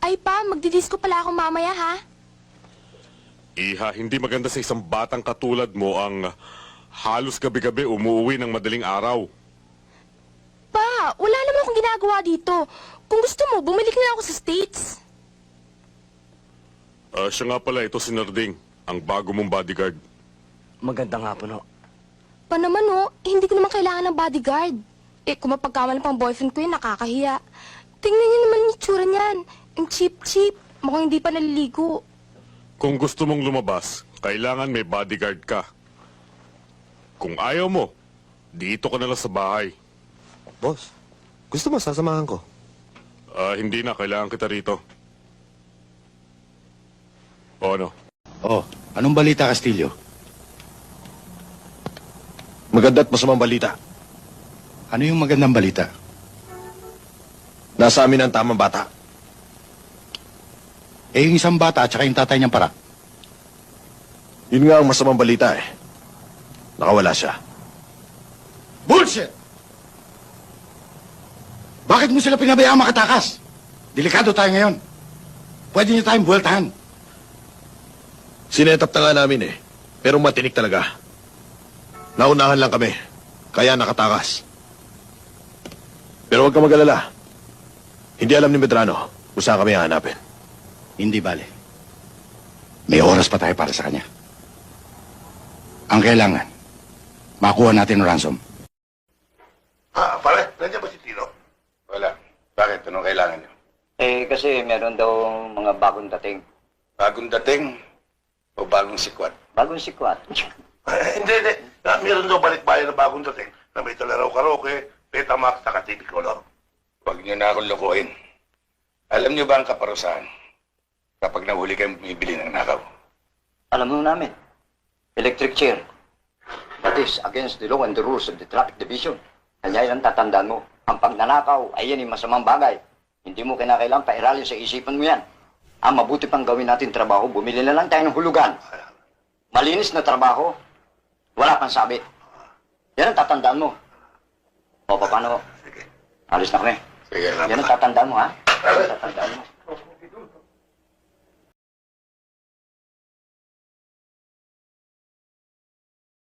Ay pa, magdidisco pala ako mamaya ha. Iha, hindi maganda sa isang batang katulad mo ang halos gabi-gabi umuwi ng madaling araw. Pa, wala naman akong ginagawa dito. Kung gusto mo, bumalik na ako sa States. Siya nga pala, ito si Narding, ang bago mong bodyguard. Maganda nga po, no? Pa naman hindi ko naman kailangan ng bodyguard. Kung mapagkamalan pang boyfriend ko yun, nakakahiya. Tingnan niyo naman yung itsura niyan. Ang cheap-cheap. Mukhang hindi pa naliligo. Kung gusto mong lumabas, kailangan may bodyguard ka. Kung ayaw mo, dito ka na lang sa bahay. Boss, gusto mo sasamahan ko? Hindi na, kailangan kita rito. O ano? Oh, anong balita, Castillo? Maganda at masamang balita. Ano yung magandang balita? Nasa amin ang tamang bata. Eh, yung isang bata at saka yung tatay niyang para. Yun nga ang masamang balita eh. Nakawala siya. Bullshit! Bakit mo sila pinabayaan makatakas? Delikado tayo ngayon. Pwede niyo tayong buweltahan. Sinetap na nga namin eh. Pero matinik talaga. Naunahan lang kami. Kaya nakatakas. Pero huwag ka mag-alala. Hindi alam ni Medrano kung saan kami hahanapin. Hindi bale. May oras pa tayo para sa kanya. Ang kailangan, makuha natin ang ransom. Pare, nandiyan ba si Tino? Wala. Bakit? Anong kailangan niyo? Kasi meron daw mga bagong dating. Bagong dating o bagong sikwat? Bagong sikwat. Hindi. Meron daw balikbayan na bagong dating na may talaraw karaoke, Betamax, saka TV Color. Huwag niyo na akong lokohin. Alam niyo ba ang kaparusahan kapag nahuli kayong bumibili ng nakaw? Alam mo namin. Electric chair. That is against the law and the rules of the traffic division. Kaya yan tatandaan mo. Ang pagnanakaw ay yan yung masamang bagay. Hindi mo kinakailangan pairalin sa isipan mo yan. Ang mabuti pang gawin natin trabaho, bumili na lang tayo ng hulugan. Malinis na trabaho. Wala pang sabi. Yan ang tatandaan mo. O, paano? Sige. Alis na kami. Sige. Yan ang tatandaan mo, ha? Yan ang tatandaan mo.